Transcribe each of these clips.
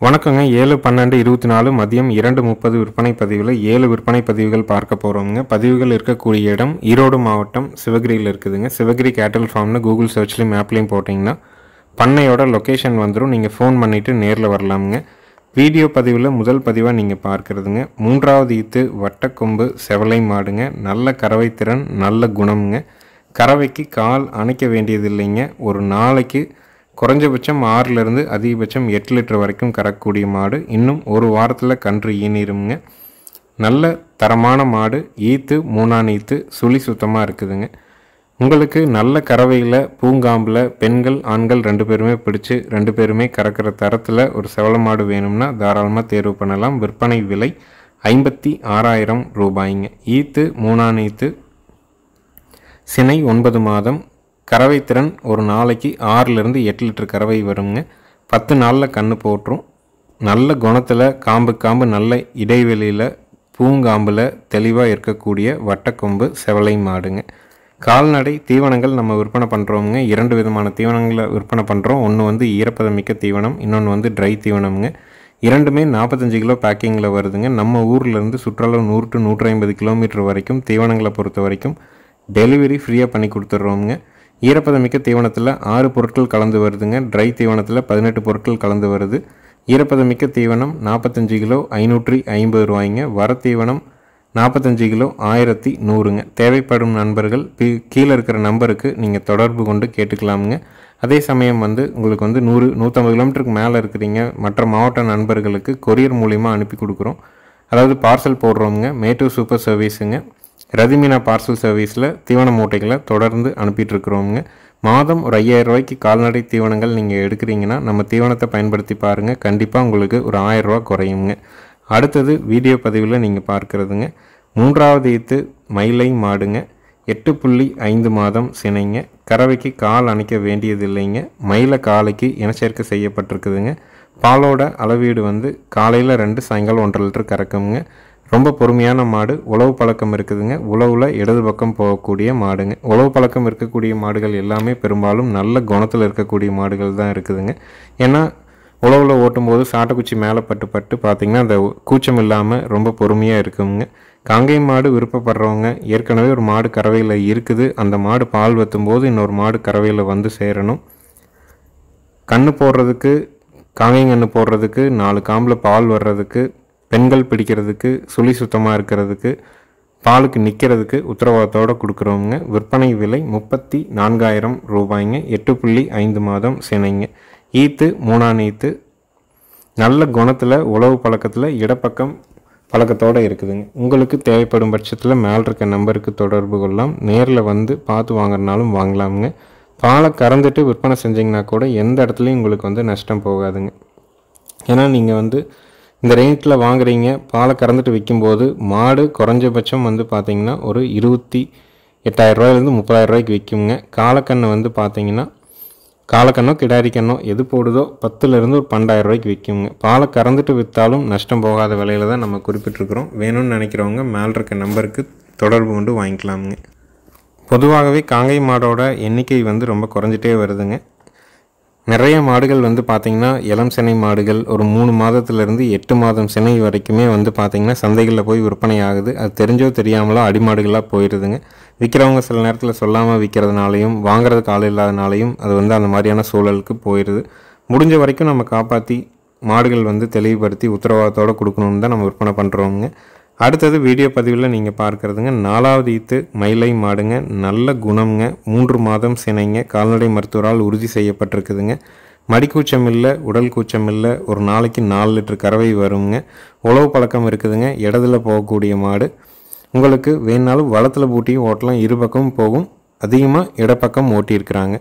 வணக்கங்க. 7/12/24 மதியம் 2:30 விற்பனை பதிவில் 7 விற்பனை பதிவுகள் பார்க்க போகிறோங்க. பதிவுகள் இருக்கக்கூடிய இடம் ஈரோடு மாவட்டம் சிவகிரியில் இருக்குதுங்க. சிவகிரி கேட்டல் ஃபார்ம்னு கூகுள் சர்ச்லேயும் மேப்லேயும் போட்டிங்கன்னா பண்ணையோட லொக்கேஷன் வந்துடும். நீங்கள் ஃபோன் பண்ணிவிட்டு நேரில் வரலாமுங்க. வீடியோ பதிவில் முதல் பதிவாக நீங்கள் பார்க்குறதுங்க 3வது ஈத்து வட்டக்கொம்பு செவலை மாடுங்க. நல்ல கறவை திறன், நல்ல குணம்ங்க. கறவைக்கு கால் அணைக்க வேண்டியது இல்லைங்க. ஒரு நாளைக்கு குறைஞ்சபட்சம் 6லிருந்து அதிகபட்சம் 8 லிட்டர் வரைக்கும் கறக்கக்கூடிய மாடு. இன்னும் ஒரு வாரத்தில் கன்று ஈனிருங்க. நல்ல தரமான மாடு. ஈத்து 3ஆம் ஈத்து, சுழி சுத்தமாக இருக்குதுங்க. உங்களுக்கு நல்ல கறவையில் பூங்காம்பில் பெண்கள் ஆண்கள் 2 பேருமே பிடிச்சி 2 பேருமே கறக்கிற தரத்தில் ஒரு செவல மாடு வேணும்னா தாராளமாக தேர்வு பண்ணலாம். விற்பனை விலை 56,000 ரூபாய்ங்க. ஈத்து 3ஆம் ஈத்து, சினை 9 மாதம். கறவை திறன் ஒரு நாளைக்கு 6லிருந்து 8 லிட்டர் கறவை வருங்க. 10 நாளில் கன்று போட்டுரும். நல்ல குணத்தில் காம்பு நல்ல இடைவெளியில் பூங்காம்பில் தெளிவாக இருக்கக்கூடிய வட்டக்கொம்பு செவலை மாடுங்க. கால்நடை தீவனங்கள் நம்ம விற்பனை பண்ணுறோமுங்க. 2 விதமான தீவனங்களை விற்பனை பண்ணுறோம். ஒன்று வந்து ஈரப்பதமிக்க தீவனம், இன்னொன்று வந்து ட்ரை தீவனம்ங்க. இரண்டுமே 45 கிலோ பேக்கிங்கில் வருதுங்க. நம்ம ஊர்லேருந்து சுற்றளவு 100 to 150 கிலோமீட்டர் வரைக்கும் தீவனங்களை பொறுத்த வரைக்கும் டெலிவரி ஃப்ரீயாக பண்ணி கொடுத்துட்றோமுங்க. ஈரப்பதமிக்க தீவனத்தில் 6 பொருட்கள் கலந்து வருதுங்க. ட்ரை தீவனத்தில் 18 பொருட்கள் கலந்து வருது. ஈரப்பதமிக்க தீவனம் 45 கிலோ 550 ரூபாய்ங்க. வர தீவனம் 45 கிலோ 1100ங்க. தேவைப்படும் நண்பர்கள் கீழே இருக்கிற நம்பருக்கு நீங்கள் தொடர்பு கொண்டு கேட்டுக்கலாமுங்க. அதே சமயம் வந்து உங்களுக்கு வந்து 100-150 கிலோமீட்டருக்கு மேலே இருக்கிறீங்க மற்ற மாவட்ட நண்பர்களுக்கு கொரியர் மூலிமா அனுப்பி கொடுக்குறோம். அதாவது பார்சல் போடுறோமுங்க. மேட்டூர் சூப்பர் சர்வீஸுங்க. ரதிமீனா பார்சல் சர்வீஸில் தீவன மூட்டைகளை தொடர்ந்து அனுப்பிட்டுருக்குறோமுங்க. மாதம் ஒரு 5,000 ரூபாய்க்கு கால்நடை தீவனங்கள் நீங்கள் எடுக்கிறீங்கன்னா நம்ம தீவனத்தை பயன்படுத்தி பாருங்கள். கண்டிப்பாக உங்களுக்கு ஒரு 1000 ரூபா குறையுங்க. அடுத்தது வீடியோ பதிவில் நீங்கள் பார்க்குறதுங்க 3வது ஈத்து மயிலை மாடுங்க. 8.5 மாதம் சினைங்க. கறவைக்கு கால் அணைக்க வேண்டியது இல்லைங்க. மயில காலைக்கு இனச்சேர்க்கை செய்யப்பட்டிருக்குதுங்க. பாலோட அளவீடு வந்து காலையில் 2, சாயங்காலம் 1.5 லிட்டர் கறக்குங்க. ரொம்ப பொறுமையான மாடு. உழவு பழக்கம் இருக்குதுங்க. உழவில் இடது பக்கம் போகக்கூடிய மாடுங்க. உழவு பழக்கம் இருக்கக்கூடிய மாடுகள் எல்லாமே பெரும்பாலும் நல்ல குணத்தில் இருக்கக்கூடிய மாடுகள் தான் இருக்குதுங்க. ஏன்னா உழவில் ஓட்டும்போது சாட்டைக்குச்சி மேலே பட்டு பார்த்திங்கன்னா அந்த கூச்சம் இல்லாமல் ரொம்ப பொறுமையாக இருக்குங்க. காங்கை மாடு விருப்பப்படுறவங்க ஏற்கனவே ஒரு மாடு கறவையில் இருக்குது, அந்த மாடு பால் வற்றும்போது இன்னொரு மாடு கறவையில் வந்து சேரணும். கன்று போடுறதுக்கு காங்கைங்கன்று போடுறதுக்கு 4 காம்பில் பால் வர்றதுக்கு பெண்கள் பிடிக்கிறதுக்கு சுழி சுத்தமாக இருக்கிறதுக்கு பாலுக்கு நிற்கிறதுக்கு உத்தரவாதத்தோடு கொடுக்குறோங்க. விற்பனை விலை 34,000 ரூபாய்ங்க. 8.5 மாதம் சினைங்க. ஈத்து 3ஆம் ஈத்து. நல்ல குணத்தில் உழவு பழக்கத்தில் இடப்பக்கம் பழக்கத்தோடு இருக்குதுங்க. உங்களுக்கு தேவைப்படும் பட்சத்தில் மேலே இருக்க நம்பருக்கு தொடர்பு கொள்ளலாம். நேரில் வந்து பார்த்து வாங்குறதுனாலும் வாங்கலாமுங்க. பாலை கறந்துட்டு விற்பனை செஞ்சிங்கன்னா கூட எந்த இடத்துலையும் உங்களுக்கு வந்து நஷ்டம் போகாதுங்க. ஏன்னா நீங்கள் வந்து இந்த ரேட்டில் வாங்குறீங்க, பாலை கறந்துட்டு விற்கும்போது மாடு குறைஞ்சபட்சம் வந்து பார்த்திங்கன்னா ஒரு 28,000 ரூபாயிலேருந்து 30,000 ரூபாய்க்கு விற்குங்க. காலக்கண்ணை வந்து பார்த்திங்கன்னா காலக்கண்ணோ கிடாரிக்கண்ணோ எது போடுதோ 10லேருந்து ஒரு 12,000 ரூபாய்க்கு விற்குங்க. பாலை கறந்துட்டு விற்றாலும் நஷ்டம் போகாத விலையில தான் நம்ம குறிப்பிட்டிருக்கிறோம். வேணும்னு நினைக்கிறவங்க மேலே இருக்க நம்பருக்கு தொடர்பு கொண்டு வாங்கிக்கலாமுங்க. பொதுவாகவே காங்கை மாடோட எண்ணிக்கை வந்து ரொம்ப குறைஞ்சிட்டே வருதுங்க. நிறைய மாடுகள் வந்து பார்த்திங்கன்னா இளம் சினை மாடுகள் ஒரு 3 மாதத்துலேருந்து 8 மாதம் சினை வரைக்குமே வந்து பார்த்திங்கன்னா சந்தைகளில் போய் விற்பனை ஆகுது. அது தெரிஞ்சோ தெரியாமலோ அடிமாடுகளாக போயிடுதுங்க. விற்கிறவங்க சில நேரத்தில் சொல்லாமல் விற்கிறதுனாலையும் வாங்குறதுக்கு ஆள் இல்லாதனாலையும் அது வந்து அந்த மாதிரியான சூழலுக்கு போயிடுது. முடிஞ்ச வரைக்கும் நம்ம காப்பாற்றி மாடுகள் வந்து தெளிவுபடுத்தி உத்தரவாதத்தோடு கொடுக்கணுன்னு தான் நம்ம விற்பனை பண்ணுறோங்க. அடுத்தது வீடியோ பதிவில் நீங்கள் பார்க்குறதுங்க 4வது ஈத்து மயிலை மாடுங்க. நல்ல குணம்ங்க. 3 மாதம் சினைங்க. கால்நடை மருத்துவரால் உறுதி செய்யப்பட்டிருக்குதுங்க. மடிக்கூச்சம் இல்லை, உடல் கூச்சம் இல்லை. ஒரு நாளைக்கு 4 லிட்டர் கறவை வருங்க. உழவு பழக்கம் இருக்குதுங்க. இடத்துல போகக்கூடிய மாடு. உங்களுக்கு வேணாலும் வளத்தில் பூட்டியும் ஓட்டலாம், இரு பக்கமும் போகும். அதிகமாக இடப்பக்கம் ஓட்டியிருக்கிறாங்க.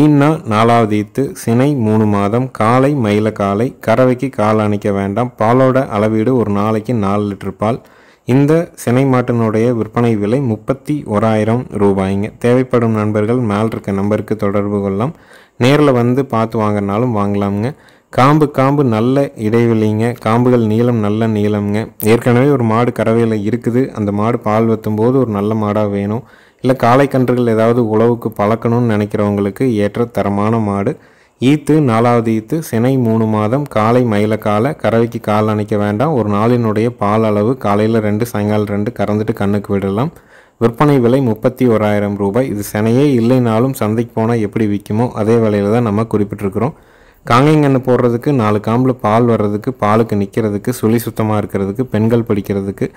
ஈன்னா 4வது ஈத்து சினை 3 மாதம். காலை மயில காலை. கறவைக்கு கால் அணைக்க வேண்டாம். பாலோட அளவீடு ஒரு நாளைக்கு 4 லிட்டர் பால். இந்த சினை மாட்டினுடைய விற்பனை விலை 31,000 ரூபாய்ங்க. தேவைப்படும் நண்பர்கள் மேல் இருக்க நம்பருக்கு தொடர்பு கொள்ளலாம். நேரில் வந்து பார்த்து வாங்கினாலும் வாங்கலாமுங்க. காம்பு நல்ல இடைவெளிங்க. காம்புகள் நீளம் நல்ல நீளம்ங்க. ஏற்கனவே ஒரு மாடு கறவையில் இருக்குது, அந்த மாடு பால் வற்றும் போது ஒரு நல்ல மாடாக வேணும், இல்லை காளை கன்றுகள் ஏதாவது உழவுக்கு பழக்கணும்னு நினைக்கிறவங்களுக்கு ஏற்ற தரமான மாடு. ஈத்து 4வது ஈத்து சினை 3 மாதம் காலை மயில காலை கறவைக்கு கால் அணைக்க வேண்டாம். ஒரு நாளினுடைய பால் அளவு காலையில் 2 சாயங்காலம் 2 கறந்துட்டு கண்ணுக்கு விடலாம். விற்பனை விலை 31,000 ரூபாய். இது சினையே இல்லைனாலும் சந்தைக்கு போனால் எப்படி விற்குமோ அதே விலையில் தான் நம்ம குறிப்பிட்டிருக்கிறோம். காங்கைங்கன்று போடுறதுக்கு 4 காம்பில் பால் வர்றதுக்கு, பாலுக்கு நிற்கிறதுக்கு, சுழி சுத்தமாக இருக்கிறதுக்கு, பெண்கள் படிக்கிறதுக்கு,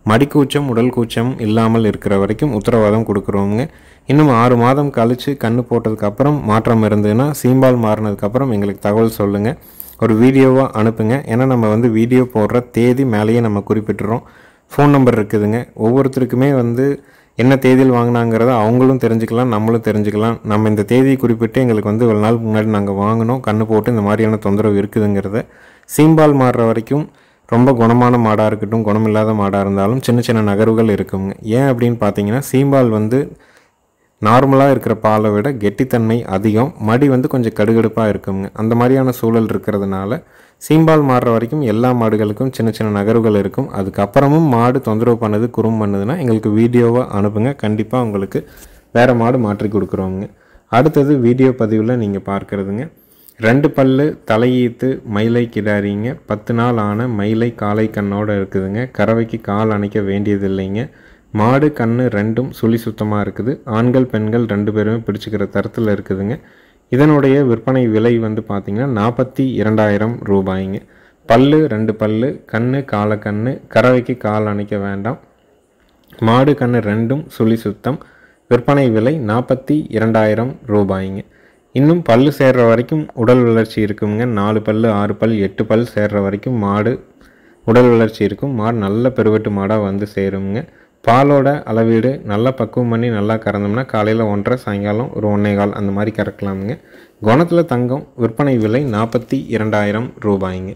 மடிக்கூச்சம் உடல் கூச்சம் இல்லாமல் இருக்கிற வரைக்கும் உத்தரவாதம் கொடுக்குறோங்க. இன்னும் 6 மாதம் கழித்து கன்று போட்டதுக்கப்புறம் மாற்றம் இருந்ததுன்னா சீம்பால் மாறினதுக்கப்புறம் எங்களுக்கு தகவல் சொல்லுங்கள். ஒரு வீடியோவாக அனுப்புங்க. ஏன்னா நம்ம வந்து வீடியோ போடுற தேதி மேலேயே நம்ம குறிப்பிட்டுறோம். ஃபோன் நம்பர் இருக்குதுங்க. ஒவ்வொருத்தருக்குமே வந்து என்ன தேதியில் வாங்கினாங்கிறத அவங்களும் தெரிஞ்சுக்கலாம், நம்மளும் தெரிஞ்சுக்கலாம். நம்ம இந்த தேதியை குறிப்பிட்டு எங்களுக்கு வந்து ஒரு நாள் முன்னாடி நாங்கள் வாங்கினோம், கன்று போட்டு இந்த மாதிரியான தொந்தரவு இருக்குதுங்கிறத. சீம்பால் மாறுற வரைக்கும் ரொம்ப குணமான மாடாக இருக்கட்டும், குணமில்லாத மாடாக இருந்தாலும் சின்ன சின்ன நகர்வுகள் இருக்குங்க. ஏன் அப்படின்னு பார்த்தீங்கன்னா சீம்பால் வந்து நார்மலாக இருக்கிற பாலை விட கெட்டித்தன்மை அதிகம், மடி வந்து கொஞ்சம் கடுகடுப்பாக இருக்குங்க. அந்த மாதிரியான சூழல் இருக்கிறதுனால சீம்பால் மாறுற வரைக்கும் எல்லா மாடுகளுக்கும் சின்ன சின்ன நகர்வுகள் இருக்கும். அதுக்கப்புறமும் மாடு தொந்தரவு பண்ணுது, குறும் பண்ணுதுன்னா எங்களுக்கு வீடியோவாக அனுப்புங்க. கண்டிப்பாக உங்களுக்கு வேறு மாடு மாற்றி கொடுக்குறோங்க. அடுத்தது வீடியோ பதிவில் நீங்கள் பார்க்குறதுங்க 2 பல்லு தலையீத்து மயிலை கிடாரிங்க. 10 நாள் ஆன மயிலை காலை கண்ணோடு இருக்குதுங்க. கறவைக்கு கால் அணைக்க வேண்டியதில்லைங்க. மாடு கண்ணு 2ம் சுழி சுத்தமாக இருக்குது. ஆண்கள் பெண்கள் 2 பேருமே பிடிச்சிக்கிற தரத்தில் இருக்குதுங்க. இதனுடைய விற்பனை விலை வந்து பார்த்திங்கன்னா 42,000 ரூபாய்ங்க. பல்லு 2 பல்லு, கண்ணு காலக்கண்ணு, கறவைக்கு கால் அணைக்க வேண்டாம். மாடு கண்ணு 2ம் சுழி சுத்தம். விற்பனை விலை 42,000 ரூபாய்ங்க. இன்னும் பல்லு சேர்ற வரைக்கும் உடல் வளர்ச்சி இருக்குங்க. 4 பல்லு 6 பல் 8 பல் சேர்ற வரைக்கும் மாடு உடல் வளர்ச்சி இருக்கும். மாடு நல்ல பெருவெட்டு மாடாக வந்து சேருங்க. பாலோட அளவீடு நல்லா பக்குவம் பண்ணி நல்லா கறந்தோம்னா காலையில் 1.5 சாயங்காலம் ஒரு 1.25 அந்த மாதிரி கறக்கலாமுங்க. குணத்தில் தங்கம். விற்பனை விலை 42,000 ரூபாய்ங்க.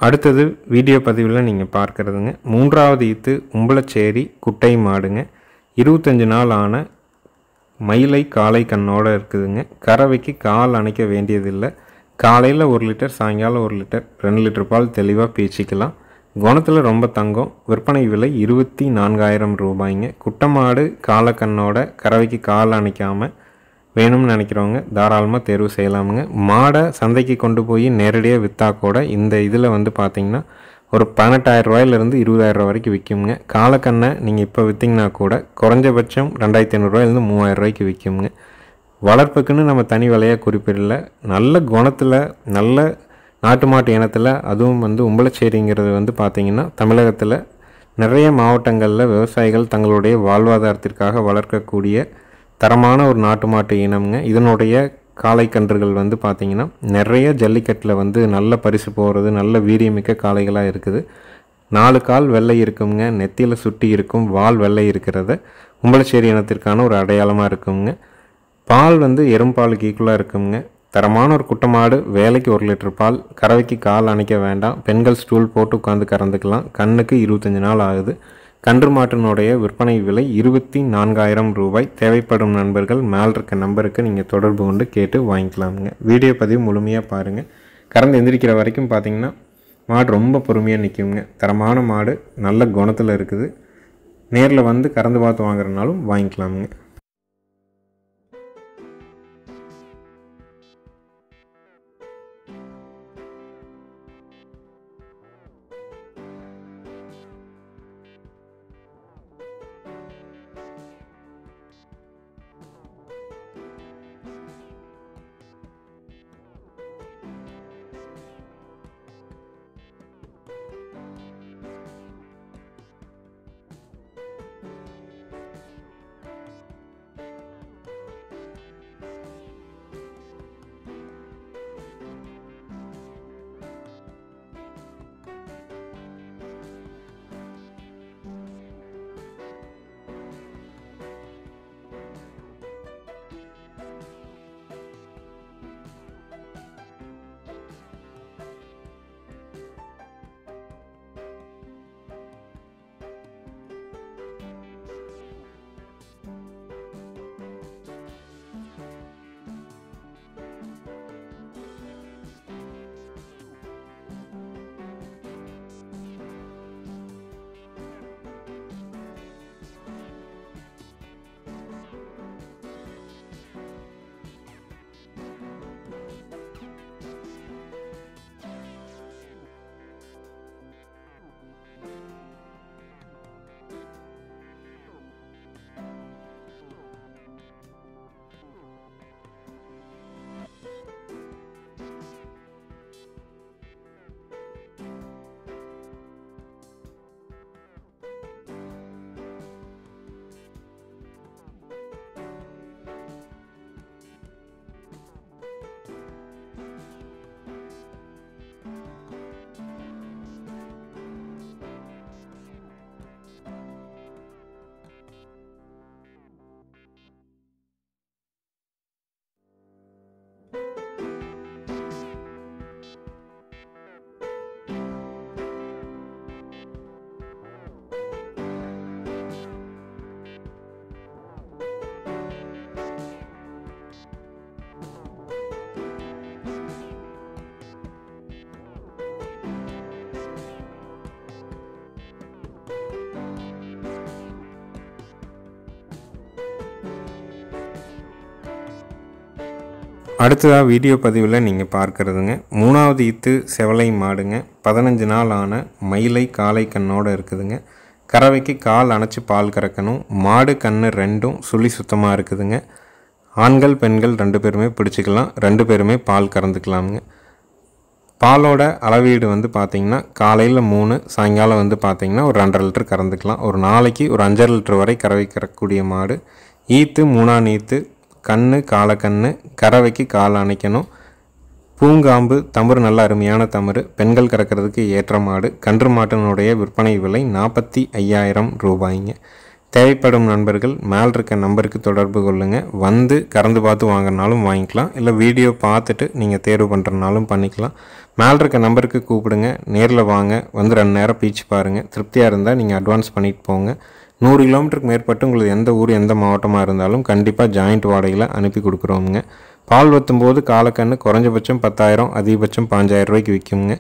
அடுத்தது வீடியோ பதிவில் நீங்கள் பார்க்குறதுங்க 3வது ஈத்து உம்பளச்சேரி குட்டை மாடுங்க. 25 நாள் ஆன மயிலை காலை கண்ணோடு இருக்குதுங்க. கறவைக்கு கால் அணைக்க வேண்டியதில்லை. காலையில் 1 லிட்டர், சாயங்காலம் 1 லிட்டர், 2 லிட்டர் பால் தெளிவாக பீச்சிக்கலாம். குணத்தில் ரொம்ப தங்கம். விற்பனை விலை 24,000 ரூபாய்ங்க. குட்டை மாடு காலக்கண்ணோட கறவைக்கு கால் அணைக்காமல் வேணும்னு நினைக்கிறவங்க தாராளமாக தேர்வு செய்யலாமுங்க. மாடை சந்தைக்கு கொண்டு போய் நேரடியாக விற்றா கூட இந்த இதில் வந்து பார்த்திங்கன்னா ஒரு 18,000 ரூபாயிலிருந்து 20,000 ரூபா வரைக்கும் விற்குங்க. காலக்கண்ணை நீங்கள் இப்போ விற்றிங்கன்னா கூட குறைஞ்சபட்சம் 2,500 ரூபாயிலேருந்து 3,000 ரூபாய்க்கு விற்குங்க. வளர்ப்புக்குன்னு நம்ம தனி விலையாக குறிப்பிடல. நல்ல குணத்தில் நல்ல நாட்டு மாட்டு இனத்தில், அதுவும் வந்து உம்பளச்சேரிங்கிறது வந்து பார்த்திங்கன்னா தமிழகத்தில் நிறைய மாவட்டங்களில் விவசாயிகள் தங்களுடைய வாழ்வாதாரத்திற்காக வளர்க்கக்கூடிய தரமான ஒரு நாட்டு மாட்டு இனம்ங்க. இதனுடைய காளை கன்றுகள் வந்து பார்த்திங்கன்னா நிறைய ஜல்லிக்கட்டில் வந்து நல்ல பரிசு போகிறது, நல்ல வீரியமிக்க காளைகளாக இருக்குது. 4 கால் வெள்ளை இருக்குங்க, நெத்தியில் சுட்டி இருக்கும், வால் வெள்ளை இருக்கிறத உம்பளச்சேரி இனத்திற்கான ஒரு அடையாளமாக இருக்குங்க. பால் வந்து எறும்பாலுக்கு ஈக்குவலாக இருக்குங்க. தரமான ஒரு குட்டை மாடு. வேலைக்கு 1 லிட்டர் பால். கறவைக்கு கால் அணைக்க வேண்டாம். பெண்கள் ஸ்டூல் போட்டு உட்காந்து கறந்துக்கலாம். கண்ணுக்கு 25 நாள் ஆகுது. கன்று மாட்டினுடைய விற்பனை விலை 24,000 ரூபாய். தேவைப்படும் நண்பர்கள் மேல் இருக்க நம்பருக்கு நீங்கள் தொடர்பு கொண்டு கேட்டு வாங்கிக்கலாமுங்க. வீடியோ பதிவு முழுமையாக பாருங்கள். கறந்து எந்திரிக்கிற வரைக்கும் பார்த்திங்கன்னா மாடு ரொம்ப பொறுமையாக நிற்குங்க. தரமான மாடு, நல்ல குணத்தில் இருக்குது. நேரில் வந்து கறந்து பார்த்து வாங்குறதுனாலும் வாங்கிக்கலாமுங்க. அடுத்ததாக வீடியோ பதிவில் நீங்கள் பார்க்குறதுங்க 3வது ஈத்து செவலை மாடுங்க. 15 நாள் ஆன மயிலை காளை கண்ணோடு இருக்குதுங்க. கறவைக்கு கால் அணைச்சி பால் கறக்கணும். மாடு கண்ணு ரெண்டும் சுழி சுத்தமாக இருக்குதுங்க. ஆண்கள் பெண்கள் 2 பேருமே பிடிச்சிக்கலாம். 2 பேருமே பால் கறந்துக்கலாமுங்க. பாலோட அளவீடு வந்து பார்த்திங்கன்னா காலையில் 3, சாயங்காலம் வந்து பார்த்திங்கன்னா ஒரு 2.5 லிட்டர் கறந்துக்கலாம். ஒரு நாளைக்கு ஒரு 5.5 லிட்டர் வரை கறவை கறக்கூடிய மாடு. ஈத்து 3ஆம் ஈத்து, கண்ணு காலக்கண்ணு, கறவைக்கு கால் அணைக்கணும். பூங்காம்பு தம்புரு நல்ல அருமையான தம்புரு, பெண்கள் கறக்கிறதுக்கு ஏற்ற மாடு. கன்று மாட்டினுடைய விற்பனை விலை 45,000 ரூபாய்ங்க. தேவைப்படும் நண்பர்கள் மேல் இருக்க நம்பருக்கு தொடர்பு கொள்ளுங்கள். வந்து கறந்து பார்த்து வாங்கினாலும் வாங்கிக்கலாம், இல்லை வீடியோ பார்த்துட்டு நீங்கள் தேர்வு பண்ணுறனாலும் பண்ணிக்கலாம். மேல் இருக்க நம்பருக்கு கூப்பிடுங்க, நேரில் வாங்க, வந்து 2 நேரம் பீச்சு பாருங்கள். திருப்தியாக இருந்தால் நீங்கள் அட்வான்ஸ் பண்ணிட்டு போங்க. 100 கிலோமீட்டருக்கு மேற்பட்டு உங்களுக்கு எந்த ஊர் எந்த மாவட்டமாக இருந்தாலும் கண்டிப்பாக ஜாயிண்ட் வாடகையில் அனுப்பி கொடுக்குறோமுங்க. பால் வற்றும்போது காலக்கண்ணு குறைஞ்சபட்சம் 10,000, அதிகபட்சம் 5,000 ரூபாய்க்கு விற்குங்க.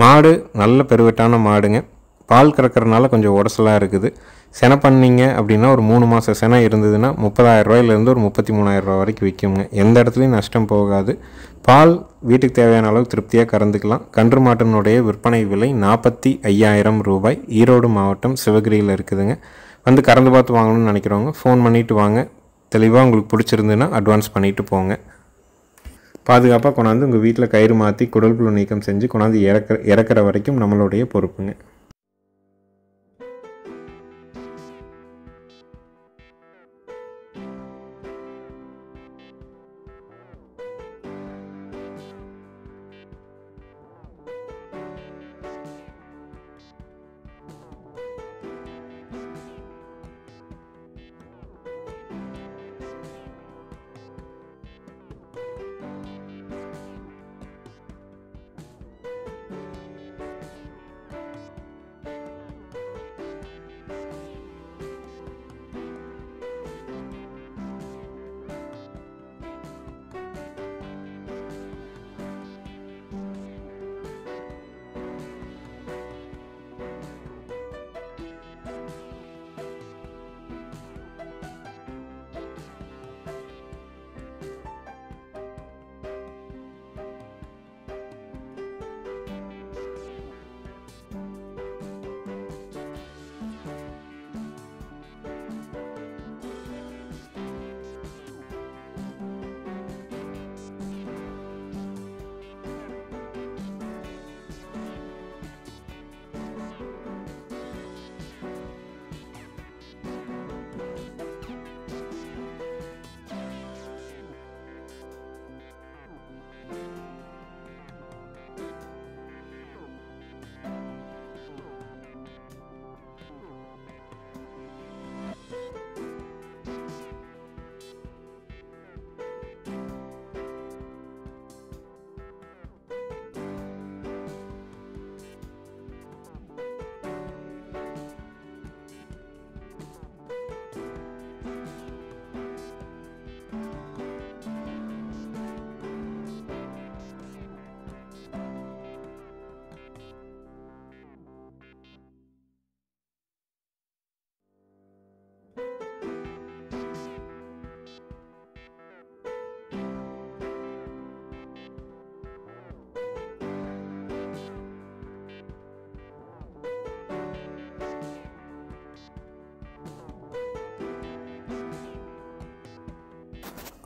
மாடு நல்ல பெருவெட்டான மாடுங்க. பால் கறக்கிறதுனால கொஞ்சம் உடசலாக இருக்குது. செனை பண்ணிங்க அப்படின்னா ஒரு 3 மாத செனை இருந்ததுன்னா 30,000 ரூபாயிலேருந்து ஒரு 33,000 ரூபா வரைக்கும் விற்குங்க. எந்த இடத்துலையும் நஷ்டம் போகாது. பால் வீட்டுக்கு தேவையான அளவு திருப்தியாக கறந்துக்கலாம். கன்று மாட்டினுடைய விற்பனை விலை 45,000 ரூபாய். ஈரோடு மாவட்டம் சிவகிரியில் இருக்குதுங்க. வந்து கறந்து பார்த்து வாங்கணும்னு நினைக்கிறவங்க ஃபோன் பண்ணிவிட்டு வாங்க. தெளிவாக உங்களுக்கு பிடிச்சிருந்துன்னா அட்வான்ஸ் பண்ணிவிட்டு போங்க. பாதுகாப்பாக கொண்டாந்து உங்கள் வீட்டில் கயிறு மாற்றி குடல் புழு நீக்கம் செஞ்சு கொண்டாந்து இறக்குற வரைக்கும் நம்மளுடைய பொறுப்புங்க.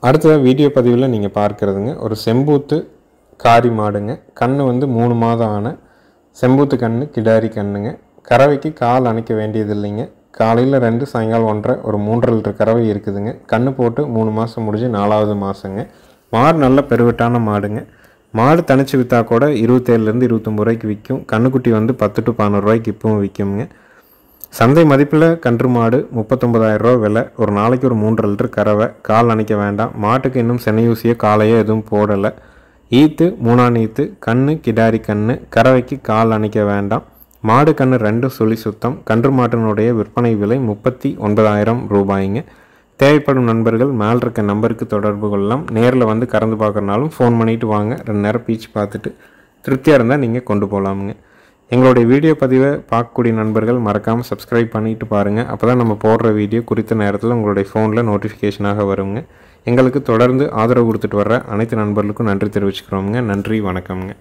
அடுத்ததாக வீடியோ பதிவில் நீங்கள் பார்க்குறதுங்க ஒரு செம்பூத்து காரி மாடுங்க. கண்ணு வந்து 3 மாதம் ஆன செம்பூத்து கண்ணு, கிடாரி கண்ணுங்க. கறவைக்கு கால் அணைக்க வேண்டியது இல்லைங்க. காலையில் 2, சாயங்காலம் 1.5, ஒரு 3.5 லிட்டர் கறவை இருக்குதுங்க. கண்ணு போட்டு 3 மாதம் முடிஞ்சு 4வது மாதங்க. மாடு நல்ல பெருவெட்டான மாடுங்க. மாடு தனிச்சு விற்றா கூட 27லேருந்து 29 ரூபாய்க்கு விற்கும். கண்ணுக்குட்டி வந்து 10 to 11 ரூபாய்க்கு இப்பவும் விற்குங்க. சந்தை மதிப்பில் கன்று மாடு 39,000 ரூபா விலை. ஒரு நாளைக்கு ஒரு 3.5 லிட்டர் கறவை. கால் அணைக்க வேண்டாம். மாட்டுக்கு இன்னும் செனையூசியோ காலையோ எதுவும் போடலை. ஈத்து 3ஆம் ஈத்து, கண்ணு கிடாரி கண்ணு. கறவைக்கு கால் அணைக்க வேண்டாம். மாடு கண்ணு 2 சுழி சுத்தம். கன்று மாட்டினுடைய விற்பனை விலை 39,000 ரூபாய்ங்க. தேவைப்படும் நண்பர்கள் மேல் இருக்க நம்பருக்கு தொடர்பு கொள்ளலாம். நேரில் வந்து கறந்து பார்க்குறனாலும் ஃபோன் பண்ணிவிட்டு வாங்க. 2 நேரம் பீச்சு பார்த்துட்டு திருப்தியாக இருந்தால் நீங்கள் கொண்டு போகலாமுங்க. எங்களுடைய வீடியோ பதிவை பார்க்கக்கூடிய நண்பர்கள் மறக்காமல் சப்ஸ்கிரைப் பண்ணிவிட்டு பாருங்கள். அப்போ தான் நம்ம போடுற வீடியோ குறித்த நேரத்தில் உங்களுடைய ஃபோனில் நோட்டிஃபிகேஷனாக வருங்க. எங்களுக்கு தொடர்ந்து ஆதரவு கொடுத்துட்டு வர்ற அனைத்து நண்பர்களுக்கும் நன்றி தெரிவிச்சுக்கிறோமுங்க. நன்றி, வணக்கம்ங்க.